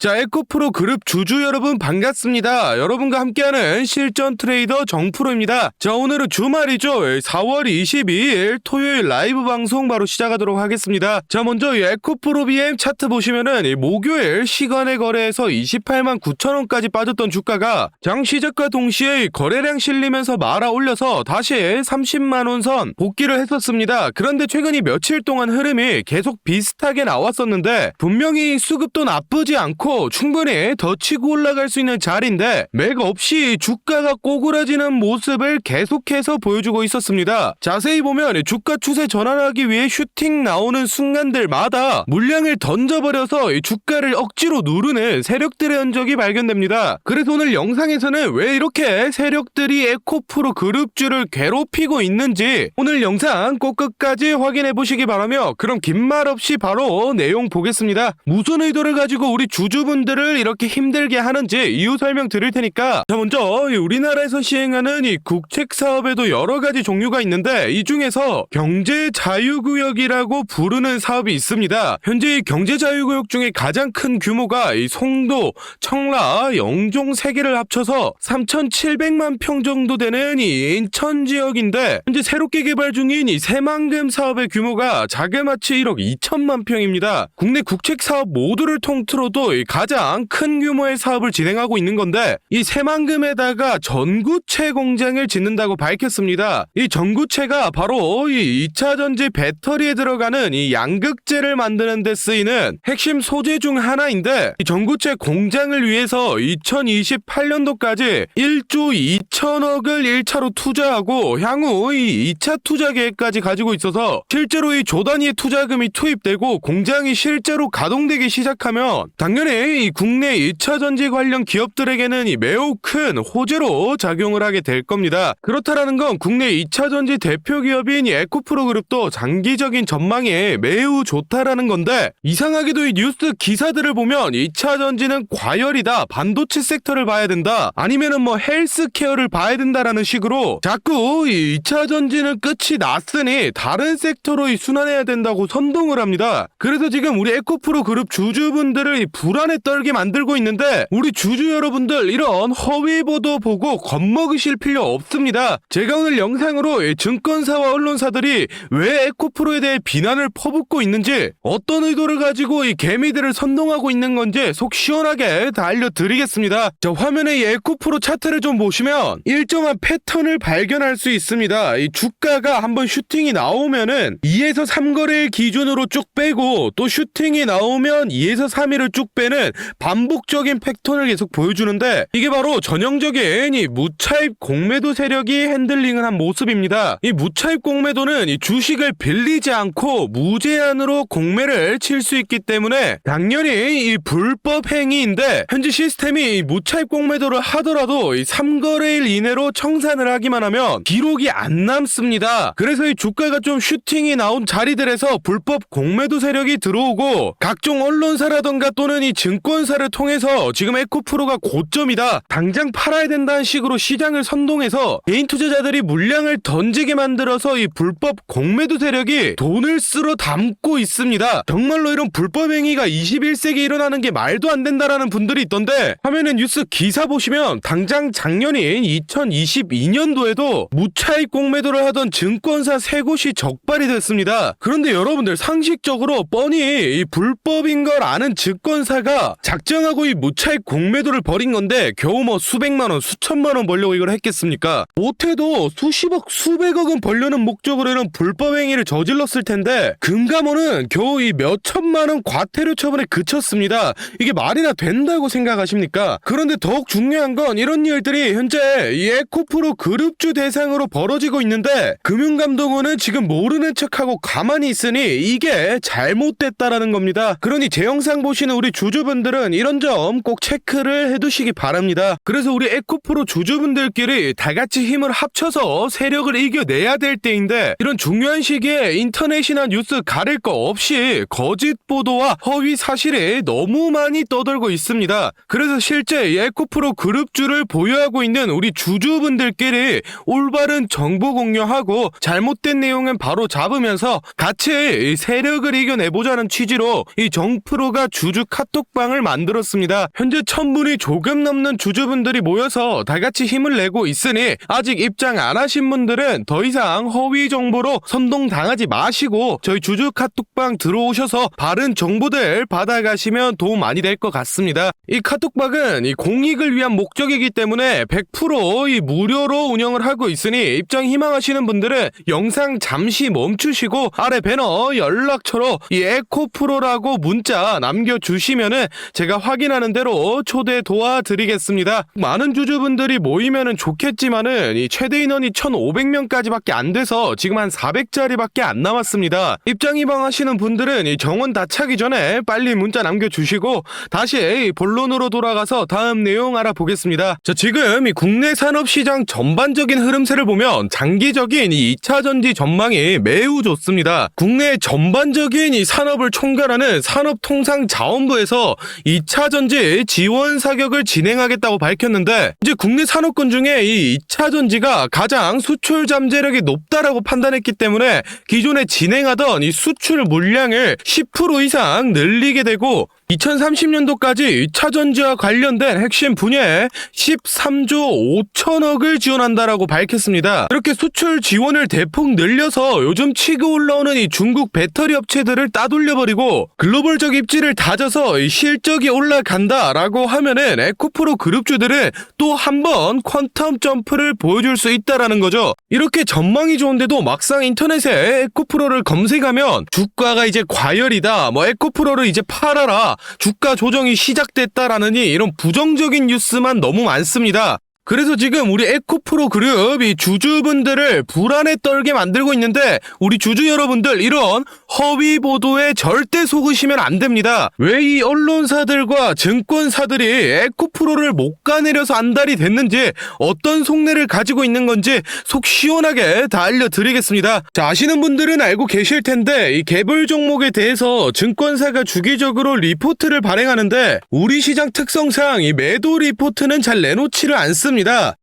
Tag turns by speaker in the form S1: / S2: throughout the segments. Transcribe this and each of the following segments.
S1: 자, 에코프로 그룹 주주 여러분 반갑습니다. 여러분과 함께하는 실전 트레이더 정프로입니다. 자, 오늘은 주말이죠. 4월 22일 토요일 라이브 방송 바로 시작하도록 하겠습니다. 자, 먼저 이 에코프로 BM 차트 보시면은 이 목요일 시간의 거래에서 28만 9천원까지 빠졌던 주가가 장 시작과 동시에 거래량 실리면서 말아 올려서 다시 30만원 선 복귀를 했었습니다. 그런데 최근 이 며칠 동안 흐름이 계속 비슷하게 나왔었는데 분명히 수급도 나쁘지 않고 충분히 더 치고 올라갈 수 있는 자리인데 맥 없이 주가가 꼬그라지는 모습을 계속해서 보여주고 있었습니다. 자세히 보면 주가 추세 전환하기 위해 슈팅 나오는 순간들마다 물량을 던져버려서 주가를 억지로 누르는 세력들의 흔적이 발견됩니다. 그래서 오늘 영상에서는 왜 이렇게 세력들이 에코프로 그룹주를 괴롭히고 있는지 오늘 영상 꼭 끝까지 확인해 보시기 바라며, 그럼 긴 말 없이 바로 내용 보겠습니다. 무슨 의도를 가지고 우리 주주분들을 이렇게 힘들게 하는지 이유 설명 드릴 테니까, 자, 먼저 우리나라에서 시행하는 이 국책 사업에도 여러 가지 종류가 있는데 이 중에서 경제자유구역이라고 부르는 사업이 있습니다. 현재 이 경제자유구역 중에 가장 큰 규모가 이 송도, 청라, 영종 3개를 합쳐서 3,700만 평 정도 되는 이 인천 지역인데, 현재 새롭게 개발 중인 이 새만금 사업의 규모가 자그마치 1억 2천만 평입니다. 국내 국책 사업 모두를 통틀어도 가장 큰 규모의 사업을 진행하고 있는 건데, 이 새만금에다가 전구체 공장을 짓는다고 밝혔습니다. 이 전구체가 바로 이 2차전지 배터리에 들어가는 이 양극재를 만드는 데 쓰이는 핵심 소재 중 하나인데, 이 전구체 공장을 위해서 2028년도까지 1조 2천억을 1차로 투자하고 향후 이 2차 투자 계획까지 가지고 있어서 실제로 이 조 단위의 투자금이 투입되고 공장이 실제로 가동되기 시작하면 당연히 이 국내 2차 전지 관련 기업들에게는 이 매우 큰 호재로 작용을 하게 될 겁니다. 그렇다라는 건 국내 2차 전지 대표 기업인 이 에코프로 그룹도 장기적인 전망이 매우 좋다라는 건데, 이상하게도 이 뉴스 기사들을 보면 2차 전지는 과열이다, 반도체 섹터를 봐야 된다, 아니면은 뭐 헬스케어를 봐야 된다라는 식으로 자꾸 이 2차 전지는 끝이 났으니 다른 섹터로 이 순환해야 된다고 선동을 합니다. 그래서 지금 우리 에코프로 그룹 주주분들을 이 불안에 떨게 만들고 있는데, 우리 주주 여러분들 이런 허위 보도 보고 겁먹으실 필요 없습니다. 제가 오늘 영상으로 이 증권사와 언론사들이 왜 에코프로에 대해 비난을 퍼붓고 있는지, 어떤 의도를 가지고 이 개미들을 선동하고 있는 건지 속 시원하게 다 알려드리겠습니다. 자, 화면에 이 에코프로 차트를 좀 보시면 일정한 패턴을 발견할 수 있습니다. 이 주가가 한번 슈팅이 나오면은 2에서 3거래일 기준으로 쭉 빼고, 또 슈팅이 나오면 2에서 3일을 쭉 빼는 반복적인 패턴을 계속 보여주는데, 이게 바로 전형적인 이 무차입 공매도 세력이 핸들링을 한 모습입니다. 이 무차입 공매도는 이 주식을 빌리지 않고 무제한으로 공매를 칠 수 있기 때문에 당연히 이 불법 행위인데, 현재 시스템이 이 무차입 공매도를 하더라도 이 3거래일 이내로 청산을 하기만 하면 기록이 안 남습니다. 그래서 이 주가가 좀 슈팅이 나온 자리들에서 불법 공매도 세력이 들어오고, 각종 언론사라던가 또는 이 증권사를 통해서 지금 에코프로가 고점이다, 당장 팔아야 된다는 식으로 시장을 선동해서 개인 투자자들이 물량을 던지게 만들어서 이 불법 공매도 세력이 돈을 쓸어 담고 있습니다. 정말로 이런 불법 행위가 21세기에 일어나는 게 말도 안 된다라는 분들이 있던데, 화면에 뉴스 기사 보시면 당장 작년인 2022년도에도 무차입 공매도를 하던 증권사 3곳이 적발이 됐습니다. 그런데 여러분들 상식적으로 뻔히 이 불법인 걸 아는 증권사가 작정하고 이 무차입 공매도를 벌인 건데 겨우 뭐 수백만원, 수천만원 벌려고 이걸 했겠습니까? 못해도 수십억, 수백억은 벌려는 목적으로 이런 불법 행위를 저질렀을 텐데 금감원은 겨우 이 몇천만원 과태료 처분에 그쳤습니다. 이게 말이나 된다고 생각하십니까? 그런데 더욱 중요한 건 이런 일들이 현재 이 에코프로 그룹주 대상으로 벌어지고 있는데, 금융감독원은 지금 모르는 척하고 가만히 있으니 이게 잘못됐다라는 겁니다. 그러니 제 영상 보시는 우리 주주분들은 이런 점 꼭 체크를 해두시기 바랍니다. 그래서 우리 에코프로 주주분들끼리 다같이 힘을 합쳐서 세력을 이겨내야 될 때인데, 이런 중요한 시기에 인터넷이나 뉴스 가릴 거 없이 거짓 보도와 허위 사실이 너무 많이 떠돌고 있습니다. 그래서 실제 에코프로 그룹주를 보유하고 있는 우리 주주분들끼리 올바른 정보 공유하고 잘못된 내용은 바로 잡으면서 같이 세력을 이겨내보자는 취지로 이 정프로가 주주 카톡 카톡방을 만들었습니다. 현재 1000분이 조금 넘는 주주분들이 모여서 다같이 힘을 내고 있으니 아직 입장 안 하신 분들은 더 이상 허위 정보로 선동당하지 마시고 저희 주주 카톡방 들어오셔서 바른 정보들 받아가시면 도움 많이 될 것 같습니다. 이 카톡방은 이 공익을 위한 목적이기 때문에 100% 이 무료로 운영을 하고 있으니 입장 희망하시는 분들은 영상 잠시 멈추시고 아래 배너 연락처로 이 에코프로라고 문자 남겨주시면은 제가 확인하는 대로 초대 도와드리겠습니다. 많은 주주분들이 모이면은 좋겠지만은 이 최대 인원이 1500명까지밖에 안 돼서 지금 한 400자리밖에 안 남았습니다. 입장 희망하시는 분들은 이 정원 다 차기 전에 빨리 문자 남겨주시고 다시 본론으로 돌아가서 다음 내용 알아보겠습니다. 자, 지금 이 국내 산업시장 전반적인 흐름세를 보면 장기적인 이 2차전지 전망이 매우 좋습니다. 국내 전반적인 이 산업을 총괄하는 산업통상자원부에서 2차전지 지원 사격을 진행하겠다고 밝혔는데 이제 국내 산업군 중에 이 2차전지가 가장 수출 잠재력이 높다라고 판단했기 때문에 기존에 진행하던 이 수출 물량을 10% 이상 늘리게 되고 2030년도까지 2차전지와 관련된 핵심 분야에 13조 5천억을 지원한다라고 밝혔습니다. 이렇게 수출 지원을 대폭 늘려서 요즘 치고 올라오는 이 중국 배터리 업체들을 따돌려버리고 글로벌적 입지를 다져서 이 실적이 올라간다라고 하면은 에코프로 그룹주들은 또 한 번 퀀텀 점프를 보여줄 수 있다라는 거죠. 이렇게 전망이 좋은데도 막상 인터넷에 에코프로를 검색하면 주가가 이제 과열이다, 뭐 에코프로를 이제 팔아라, 주가 조정이 시작됐다라느니 이런 부정적인 뉴스만 너무 많습니다. 그래서 지금 우리 에코프로 그룹이 주주분들을 불안에 떨게 만들고 있는데 우리 주주 여러분들 이런 허위 보도에 절대 속으시면 안 됩니다. 왜 이 언론사들과 증권사들이 에코프로를 못 가내려서 안달이 됐는지 어떤 속내를 가지고 있는 건지 속 시원하게 다 알려드리겠습니다. 자, 아시는 분들은 알고 계실 텐데 이 개별 종목에 대해서 증권사가 주기적으로 리포트를 발행하는데 우리 시장 특성상 이 매도 리포트는 잘 내놓지를 않습니다.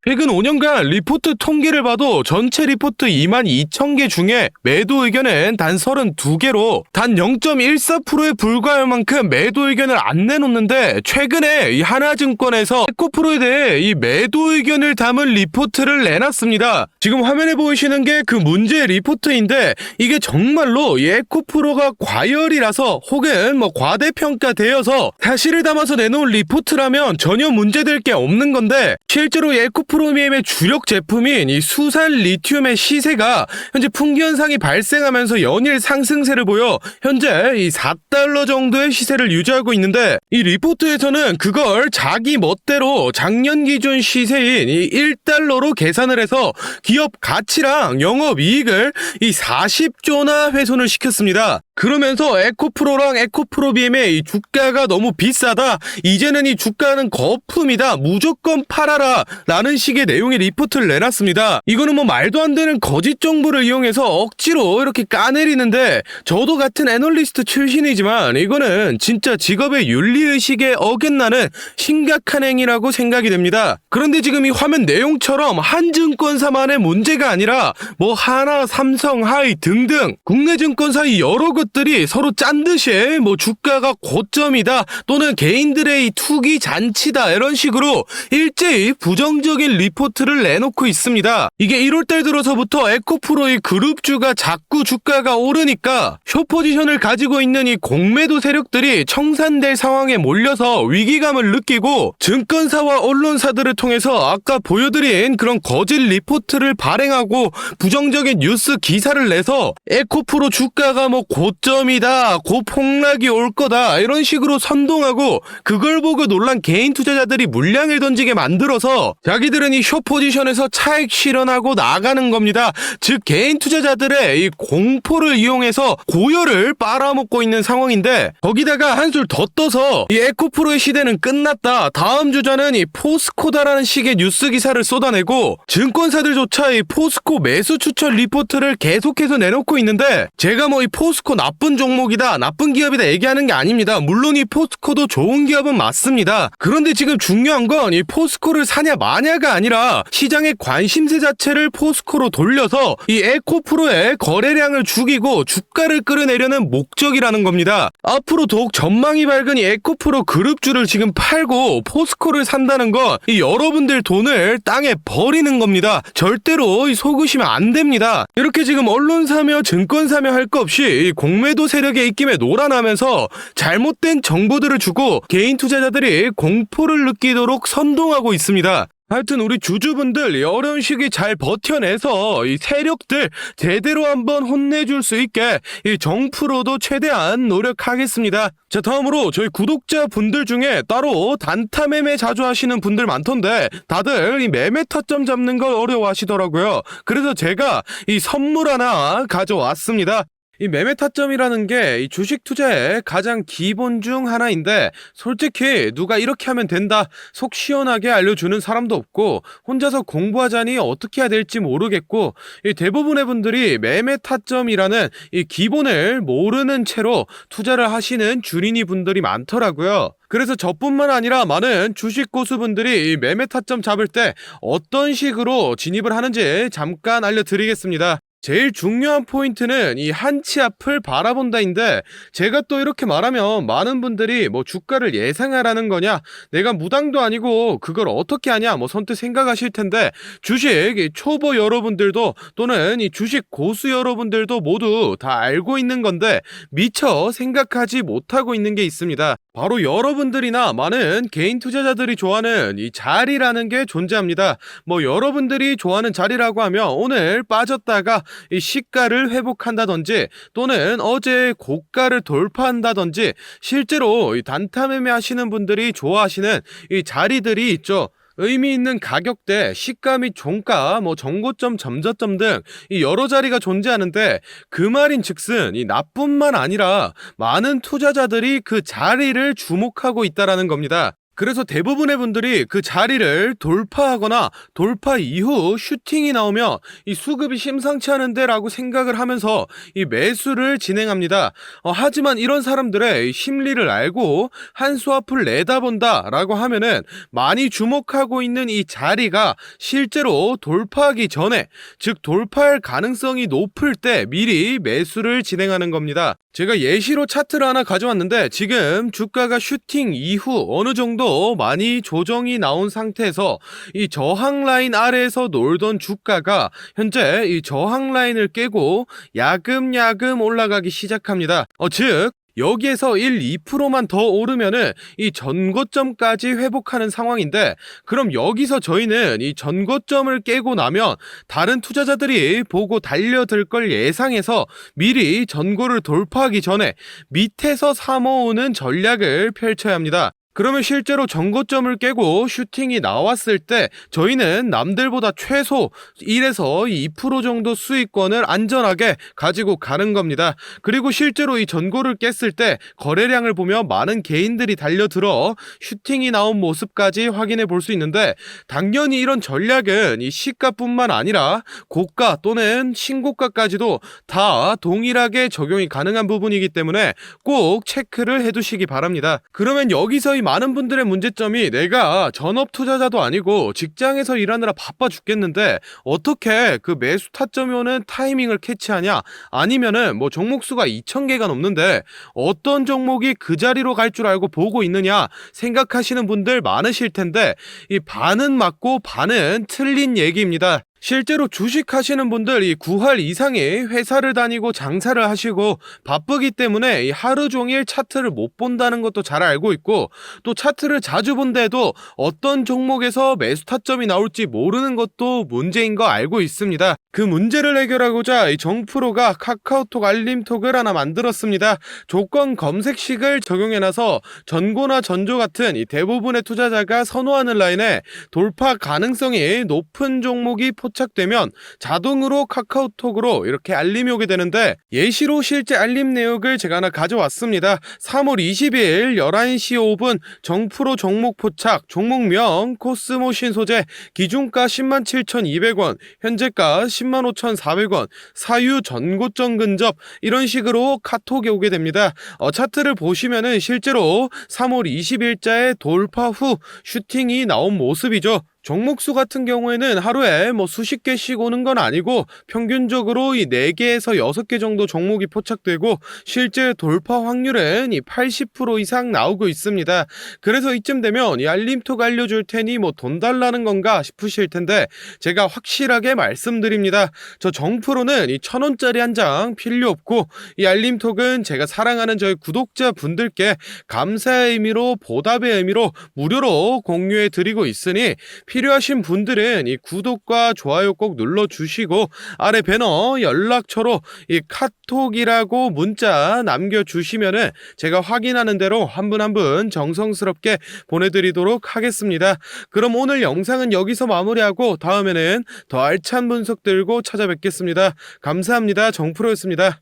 S1: 최근 5년간 리포트 통계를 봐도 전체 리포트 22,000개 중에 매도 의견은 단 32개로 단 0.14%에 불과할 만큼 매도 의견을 안 내놓는데 최근에 이 하나증권에서 에코프로에 대해 이 매도 의견을 담은 리포트를 내놨습니다. 지금 화면에 보이시는 게 그 문제 리포트인데 이게 정말로 이 에코프로가 과열이라서 혹은 뭐 과대평가되어서 사실을 담아서 내놓은 리포트라면 전혀 문제될 게 없는 건데 실제로 이 에코프로미엠의 주력 제품인 이 수산 리튬의 시세가 현재 풍기현상이 발생하면서 연일 상승세를 보여 현재 이 4달러 정도의 시세를 유지하고 있는데 이 리포트에서는 그걸 자기 멋대로 작년 기준 시세인 이 1달러로 계산을 해서 기업 가치랑 영업이익을 이 40조나 훼손을 시켰습니다. 그러면서 에코프로랑 에코프로비엠의 이 주가가 너무 비싸다, 이제는 이 주가는 거품이다, 무조건 팔아라 라는 식의 내용의 리포트를 내놨습니다. 이거는 뭐 말도 안 되는 거짓 정보를 이용해서 억지로 이렇게 까내리는데 저도 같은 애널리스트 출신이지만 이거는 진짜 직업의 윤리의식에 어긋나는 심각한 행위라고 생각이 됩니다. 그런데 지금 이 화면 내용처럼 한 증권사만의 문제가 아니라 뭐 하나, 삼성, 하이 등등 국내 증권사 여러 것들이 서로 짠 듯이 뭐 주가가 고점이다 또는 개인들의 이 투기 잔치다 이런 식으로 일제히 부정적인 리포트를 내놓고 있습니다. 이게 1월달 들어서부터 에코프로의 그룹주가 자꾸 주가가 오르니까 숏포지션을 가지고 있는 이 공매도 세력들이 청산될 상황에 몰려서 위기감을 느끼고 증권사와 언론사들을 통해서 아까 보여드린 그런 거짓 리포트를 발행하고 부정적인 뉴스 기사를 내서 에코프로 주가가 뭐 고점이다, 고폭락이 올 거다 이런 식으로 선동하고 그걸 보고 놀란 개인 투자자들이 물량을 던지게 만들어서 자기들은 이 숏포지션에서 차익 실현하고 나가는 겁니다. 즉 개인 투자자들의 이 공포를 이용해서 고열을 빨아먹고 있는 상황인데 거기다가 한술 더 떠서 이 에코프로의 시대는 끝났다, 다음 주자는 이 포스코다라는 식의 뉴스 기사를 쏟아내고 증권사들조차 이 포스코 매수 추천 리포트를 계속해서 내놓고 있는데 제가 뭐 이 포스코 나쁜 종목이다, 나쁜 기업이다 얘기하는 게 아닙니다. 물론 이 포스코도 좋은 기업은 맞습니다. 그런데 지금 중요한 건 이 포스코를 사냐 마냐가 아니라 시장의 관심세 자체를 포스코로 돌려서 이 에코프로의 거래량을 죽이고 주가를 끌어내려는 목적이라는 겁니다. 앞으로 더욱 전망이 밝은 이 에코프로 그룹주를 지금 팔고 포스코를 산다는 건 이 여러분들 돈을 땅에 버리는 겁니다. 절대로 속으시면 안 됩니다. 이렇게 지금 언론사며 증권사며 할 거 없이 공매도 세력의 입김에 놀아나면서 잘못된 정보들을 주고 개인 투자자들이 공포를 느끼도록 선동하고 있습니다. 하여튼 우리 주주분들 이 어려운 시기 잘 버텨내서 이 세력들 제대로 한번 혼내줄 수 있게 이 정프로도 최대한 노력하겠습니다. 자, 다음으로 저희 구독자분들 중에 따로 단타 매매 자주 하시는 분들 많던데 다들 이 매매 타점 잡는 걸 어려워하시더라고요. 그래서 제가 이 선물 하나 가져왔습니다. 이 매매 타점이라는 게 이 주식 투자의 가장 기본 중 하나인데 솔직히 누가 이렇게 하면 된다 속 시원하게 알려주는 사람도 없고 혼자서 공부하자니 어떻게 해야 될지 모르겠고 이 대부분의 분들이 매매 타점이라는 이 기본을 모르는 채로 투자를 하시는 주린이 분들이 많더라고요. 그래서 저뿐만 아니라 많은 주식 고수분들이 이 매매 타점 잡을 때 어떤 식으로 진입을 하는지 잠깐 알려드리겠습니다. 제일 중요한 포인트는 이 한치 앞을 바라본다인데 제가 또 이렇게 말하면 많은 분들이 뭐 주가를 예상하라는 거냐 내가 무당도 아니고 그걸 어떻게 하냐 뭐 선뜻 생각하실 텐데 주식 초보 여러분들도 또는 이 주식 고수 여러분들도 모두 다 알고 있는 건데 미처 생각하지 못하고 있는 게 있습니다. 바로 여러분들이나 많은 개인 투자자들이 좋아하는 이 자리라는 게 존재합니다. 뭐 여러분들이 좋아하는 자리라고 하면 오늘 빠졌다가 이 시가를 회복한다든지 또는 어제 고가를 돌파한다든지 실제로 이 단타 매매 하시는 분들이 좋아하시는 이 자리들이 있죠. 의미 있는 가격대, 시가 및 종가, 뭐 정고점, 점저점 등 이 여러 자리가 존재하는데 그 말인즉슨 이 나뿐만 아니라 많은 투자자들이 그 자리를 주목하고 있다라는 겁니다. 그래서 대부분의 분들이 그 자리를 돌파하거나 돌파 이후 슈팅이 나오면 이 수급이 심상치 않은데 라고 생각을 하면서 이 매수를 진행합니다. 하지만 이런 사람들의 심리를 알고 한 수 앞을 내다본다 라고 하면은 많이 주목하고 있는 이 자리가 실제로 돌파하기 전에 즉 돌파할 가능성이 높을 때 미리 매수를 진행하는 겁니다. 제가 예시로 차트를 하나 가져왔는데 지금 주가가 슈팅 이후 어느 정도 많이 조정이 나온 상태에서 이 저항 라인 아래에서 놀던 주가가 현재 이 저항 라인을 깨고 야금야금 올라가기 시작합니다. 즉 여기에서 1, 2%만 더 오르면은 이 전고점까지 회복하는 상황인데 그럼 여기서 저희는 이 전고점을 깨고 나면 다른 투자자들이 보고 달려들 걸 예상해서 미리 전고를 돌파하기 전에 밑에서 사모으는 전략을 펼쳐야 합니다. 그러면 실제로 전고점을 깨고 슈팅이 나왔을 때 저희는 남들보다 최소 1에서 2% 정도 수익권을 안전하게 가지고 가는 겁니다. 그리고 실제로 이 전고를 깼을 때 거래량을 보면 많은 개인들이 달려들어 슈팅이 나온 모습까지 확인해 볼 수 있는데 당연히 이런 전략은 이 시가뿐만 아니라 고가 또는 신고가까지도 다 동일하게 적용이 가능한 부분이기 때문에 꼭 체크를 해두시기 바랍니다. 그러면 여기서 이 많은 분들의 문제점이 내가 전업 투자자도 아니고 직장에서 일하느라 바빠 죽겠는데 어떻게 그 매수 타점이 오는 타이밍을 캐치하냐 아니면은 뭐 종목수가 2,000개가 넘는데 어떤 종목이 그 자리로 갈 줄 알고 보고 있느냐 생각하시는 분들 많으실 텐데 이 반은 맞고 반은 틀린 얘기입니다. 실제로 주식하시는 분들 이 9할 이상의 회사를 다니고 장사를 하시고 바쁘기 때문에 이 하루 종일 차트를 못 본다는 것도 잘 알고 있고 또 차트를 자주 본데도 어떤 종목에서 매수 타점이 나올지 모르는 것도 문제인 거 알고 있습니다. 그 문제를 해결하고자 이 정프로가 카카오톡 알림톡을 하나 만들었습니다. 조건 검색식을 적용해놔서 전고나 전조 같은 이 대부분의 투자자가 선호하는 라인에 돌파 가능성이 높은 종목이 포착되면 자동으로 카카오톡으로 이렇게 알림이 오게 되는데, 예시로 실제 알림 내역을 제가 하나 가져왔습니다. 3월 20일 11시 5분 정프로 종목 포착, 종목명 코스모 신소재, 기준가 107,200원, 현재가 105,400원, 사유 전고점 근접, 이런 식으로 카톡이 오게 됩니다. 차트를 보시면은 실제로 3월 20일자에 돌파 후 슈팅이 나온 모습이죠. 종목수 같은 경우에는 하루에 수십 개씩 오는 건 아니고 평균적으로 이 4개에서 6개 정도 종목이 포착되고, 실제 돌파 확률은 이 80% 이상 나오고 있습니다. 그래서 이쯤 되면 이 알림톡 알려줄 테니 돈 달라는 건가 싶으실 텐데, 제가 확실하게 말씀드립니다. 저 정프로는 이 1,000원짜리 한 장 필요 없고, 이 알림톡은 제가 사랑하는 저희 구독자분들께 감사의 의미로, 보답의 의미로 무료로 공유해 드리고 있으니, 필요하신 분들은 이 구독과 좋아요 꼭 눌러주시고, 아래 배너 연락처로 이 카톡이라고 문자 남겨주시면은 제가 확인하는 대로 한 분 한 분 정성스럽게 보내드리도록 하겠습니다. 그럼 오늘 영상은 여기서 마무리하고 다음에는 더 알찬 분석 들고 찾아뵙겠습니다. 감사합니다. 정프로였습니다.